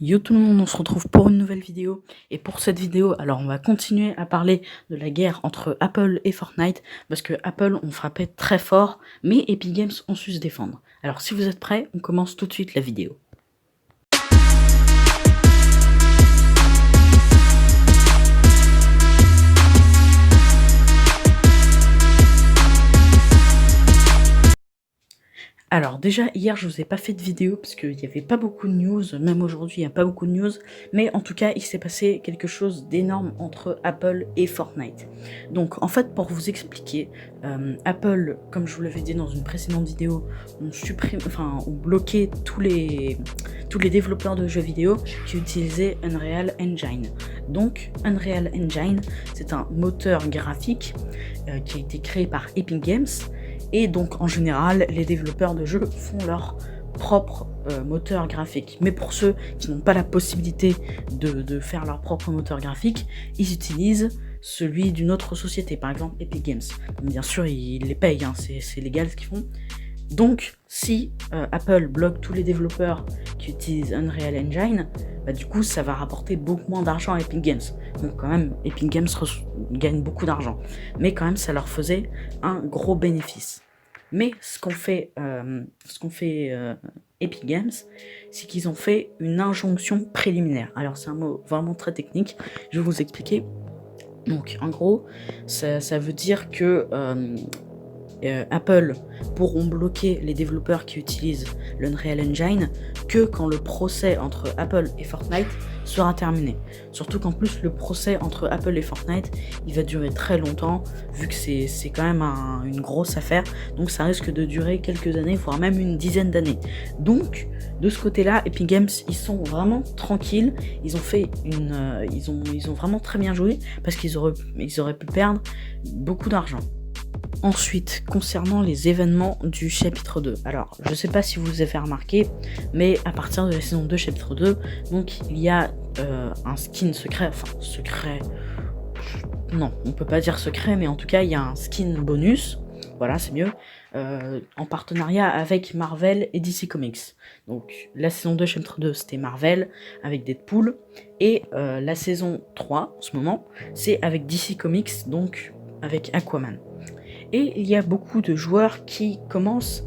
Yo tout le monde, on se retrouve pour une nouvelle vidéo. Et pour cette vidéo, alors on va continuer à parler de la guerre entre Apple et Fortnite, parce que Apple ont frappé très fort, mais Epic Games ont su se défendre. Alors si vous êtes prêts, on commence tout de suite la vidéo. Alors déjà hier je vous ai pas fait de vidéo parce qu'il n'y avait pas beaucoup de news, même aujourd'hui il n'y a pas beaucoup de news, mais en tout cas il s'est passé quelque chose d'énorme entre Apple et Fortnite. Donc en fait pour vous expliquer, Apple, comme je vous l'avais dit dans une précédente vidéo, ont bloqué tous les développeurs de jeux vidéo qui utilisaient Unreal Engine. Donc Unreal Engine c'est un moteur graphique qui a été créé par Epic Games. Et donc en général, les développeurs de jeux font leur propre moteur graphique. Mais pour ceux qui n'ont pas la possibilité de faire leur propre moteur graphique, ils utilisent celui d'une autre société, par exemple Epic Games. Bien sûr, ils les payent, hein, c'est légal ce qu'ils font. Donc si Apple bloque tous les développeurs qui utilisent Unreal Engine, bah, du coup ça va rapporter beaucoup moins d'argent à Epic Games. Donc quand même Epic Games gagne beaucoup d'argent, mais quand même ça leur faisait un gros bénéfice. Mais ce qu'ont fait Epic Games, c'est qu'ils ont fait une injonction préliminaire. Alors c'est un mot vraiment très technique, je vais vous expliquer. Donc en gros ça veut dire que Apple pourront bloquer les développeurs qui utilisent l'Unreal Engine que quand le procès entre Apple et Fortnite sera terminé. Surtout qu'en plus le procès entre Apple et Fortnite il va durer très longtemps vu que c'est quand même une grosse affaire, donc ça risque de durer quelques années voire même une dizaine d'années. Donc de ce côté là Epic Games ils sont vraiment tranquilles, ils ont vraiment très bien joué parce qu'ils auraient pu perdre beaucoup d'argent. Ensuite, concernant les événements du chapitre 2. Alors, je sais pas si vous avez remarqué, mais à partir de la saison 2, chapitre 2, donc il y a un skin secret, enfin secret, non, on peut pas dire secret, mais en tout cas, il y a un skin bonus, voilà, c'est mieux, en partenariat avec Marvel et DC Comics. Donc, la saison 2, chapitre 2, c'était Marvel avec Deadpool, et la saison 3, en ce moment, c'est avec DC Comics, donc avec Aquaman. Et il y a beaucoup de joueurs qui commencent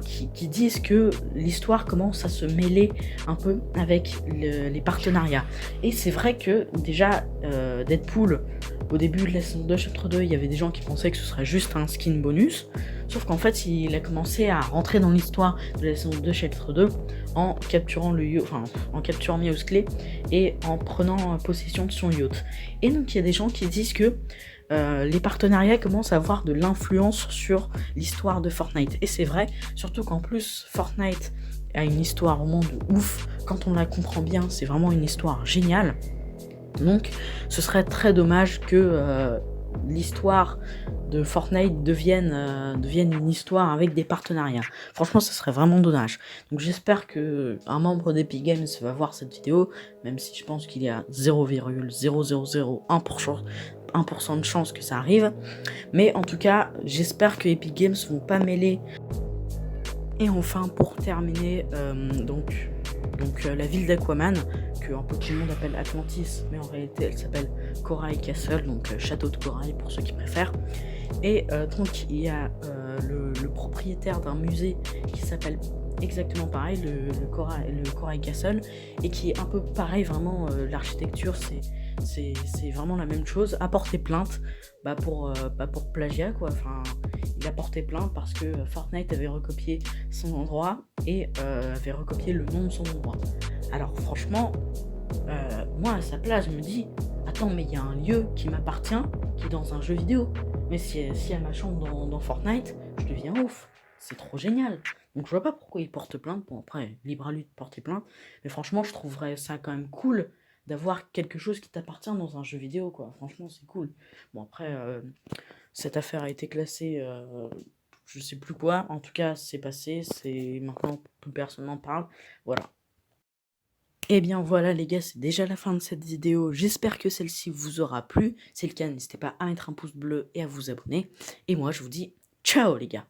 qui disent que l'histoire commence à se mêler un peu avec les partenariats. Et c'est vrai que déjà Deadpool, au début de la saison 2, chapitre 2, il y avait des gens qui pensaient que ce serait juste un skin bonus. Sauf qu'en fait, il a commencé à rentrer dans l'histoire de la saison 2, chapitre 2 en capturant Miles Clay et en prenant possession de son yacht. Et donc il y a des gens qui disent que les partenariats commencent à avoir de l'influence sur l'histoire de Fortnite. Et c'est vrai, surtout qu'en plus Fortnite a une histoire au monde ouf. Quand on la comprend bien, c'est vraiment une histoire géniale. Donc ce serait très dommage que l'histoire de Fortnite devienne une histoire avec des partenariats. Franchement, ça serait vraiment dommage. Donc j'espère que un membre d'Epic Games va voir cette vidéo, même si je pense qu'il y a 0,0001% de chance que ça arrive. Mais en tout cas, j'espère que Epic Games vont pas mêler. Et enfin, pour terminer, donc la ville d'Aquaman, que un peu tout le monde appelle Atlantis, mais en réalité elle s'appelle Corail Castle, donc château de corail pour ceux qui préfèrent. Et donc il y a le propriétaire d'un musée qui s'appelle exactement pareil, le Corail Castle, et qui est un peu pareil, vraiment l'architecture c'est vraiment la même chose, a porté plainte pour plagiat quoi. Enfin, il a porté plainte parce que Fortnite avait recopié son endroit et avait recopié le nom de son endroit. Alors franchement, moi à sa place je me dis, attends, mais il y a un lieu qui m'appartient, qui est dans un jeu vidéo, mais si y a ma chambre dans Fortnite, je deviens ouf, c'est trop génial. Donc je vois pas pourquoi il porte plainte. Bon, après, libre à lui de porter plainte, mais franchement je trouverais ça quand même cool d'avoir quelque chose qui t'appartient dans un jeu vidéo, quoi. Franchement, c'est cool. Bon, après, cette affaire a été classée, je sais plus quoi. En tout cas, c'est passé. C'est maintenant, plus personne n'en parle. Voilà. Et bien voilà les gars, c'est déjà la fin de cette vidéo. J'espère que celle-ci vous aura plu. Si c'est le cas, n'hésitez pas à mettre un pouce bleu et à vous abonner. Et moi, je vous dis ciao les gars.